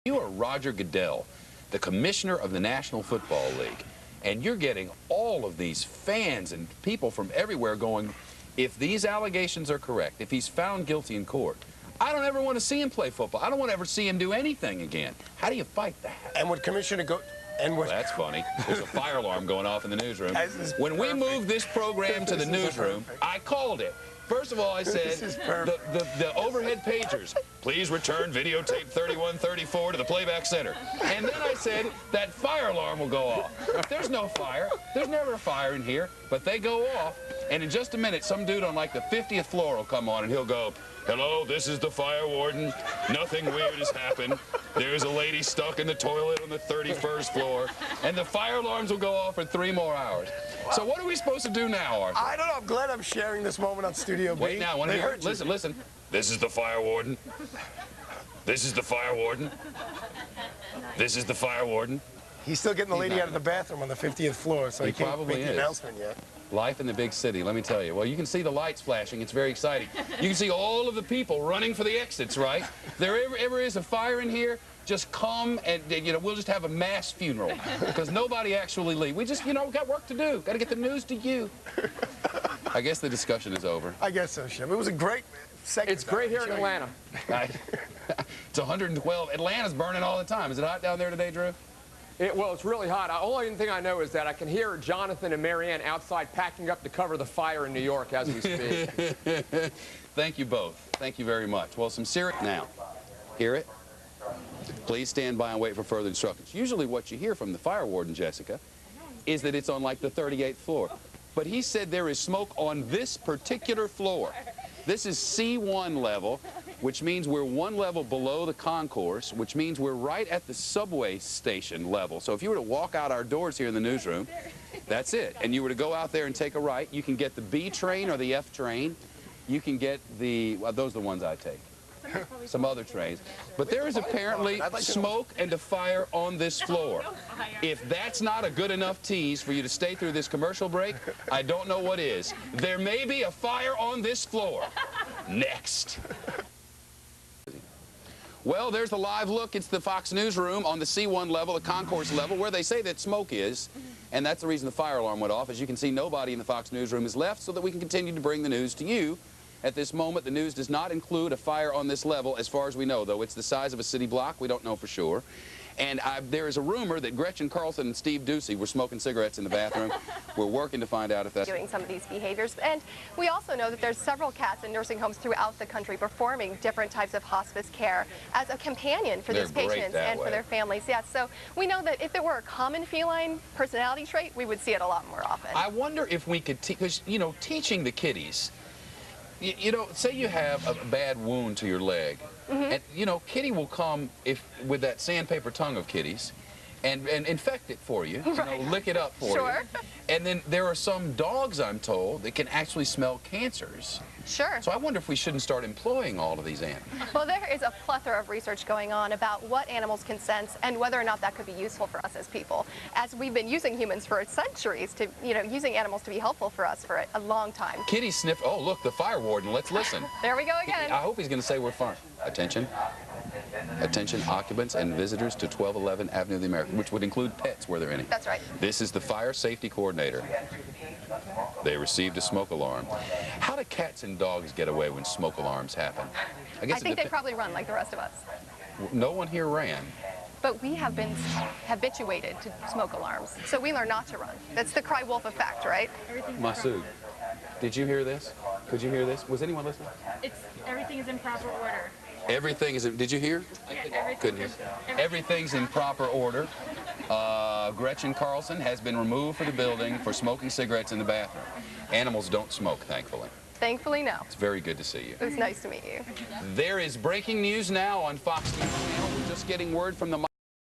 You are Roger Goodell, the commissioner of the National Football League, and you're getting all of these fans and people from everywhere going, if these allegations are correct, if he's found guilty in court, I don't ever want to see him play football. I don't want to ever see him do anything again. How do you fight that? And would Commissioner go... Well, that's funny. There's a fire alarm going off in the newsroom. When we moved this program to the newsroom, I called it. First of all, I said, the overhead pagers, please return videotape 3134 to the playback center. And then I said, that fire alarm will go off. There's no fire. There's never a fire in here, but they go off. And in just a minute, some dude on like the 50th floor will come on and he'll go, hello, this is the fire warden. Nothing weird has happened. There's a lady stuck in the toilet on the 31st floor. And the fire alarms will go off for 3 more hours. So what are we supposed to do now, Arthur? I don't know. I'm glad I'm sharing this moment on Studio B. Wait now, listen, listen. This is the fire warden. This is the fire warden. This is the fire warden. He's still getting the lady out of the bathroom on the 50th floor, so he can't make the announcement yet. Life in the big city, let me tell you. Well, you can see the lights flashing. It's very exciting. You can see all of the people running for the exits, right? If there ever is a fire in here, just come and, we'll just have a mass funeral because nobody actually leave. We just, got work to do. Got to get the news to you. I guess the discussion is over. I guess so, Shep. It was a great segment. It's great here in Atlanta. It's 112. Atlanta's burning all the time. Is it hot down there today, Drew? Well, it's really hot. The only thing I know is that I can hear Jonathan and Marianne outside packing up to cover the fire in New York as we speak. Thank you both. Thank you very much. Well, some serious... Now, hear it? Please stand by and wait for further instructions. Usually what you hear from the fire warden, Jessica, is that it's on like the 38th floor. But he said there is smoke on this particular floor. This is C1 level, which means we're 1 level below the concourse, which means we're right at the subway station level. So if you were to walk out our doors here in the newsroom, that's it. And you were to go out there and take a right, you can get the B train or the F train. You can get the, well, those are the ones I take. Some other trains. But there is apparently smoke and a fire on this floor. If that's not a good enough tease for you to stay through this commercial break, I don't know what is. There may be a fire on this floor. Next. Well, there's the live look. It's the Fox newsroom on the C1 level, the concourse level, where they say that smoke is. And that's the reason the fire alarm went off. As you can see, nobody in the Fox newsroom is left so that we can continue to bring the news to you. At this moment, the news does not include a fire on this level, as far as we know, though. It's the size of a city block. We don't know for sure. And there is a rumor that Gretchen Carlson and Steve Ducey were smoking cigarettes in the bathroom. We're working to find out if that's... Doing some of these behaviors. And we also know that there's several cats in nursing homes throughout the country performing different types of hospice care as a companion for these patients and for their families. Yes, so we know that if it were a common feline personality trait, we would see it a lot more often. I wonder if we could, because, teaching the kiddies, say you have a bad wound to your leg, and, Kitty will come with that sandpaper tongue of Kitty's and infect it for you, lick it up for you. And then there are some dogs, I'm told, that can actually smell cancers. Sure. So I wonder if we shouldn't start employing all of these animals. Well, there is a plethora of research going on about what animals can sense and whether or not that could be useful for us as people. As we've been using humans for centuries to, using animals to be helpful for us for a long time. Kitty sniff. Oh, look, the fire warden. Let's listen. There we go again. I hope he's going to say we're fine. Attention. Attention occupants and visitors to 1211 Avenue of the Americas, which would include pets were there any. That's right. This is the fire safety coordinator. They received a smoke alarm. How do cats and dogs get away when smoke alarms happen? I think they probably run like the rest of us. No one here ran. But we have been habituated to smoke alarms, so we learn not to run. That's the cry wolf effect, right? Masood, did you hear this? Could you hear this? Was anyone listening? Everything is in proper order. Everything is in, did you hear? Yeah, couldn't hear. Everything's in proper order. Gretchen Carlson has been removed from the building for smoking cigarettes in the bathroom. Animals don't smoke, thankfully. Thankfully, no. It's very good to see you. It was nice to meet you. There is breaking news now on Fox News Channel. We're just getting word from the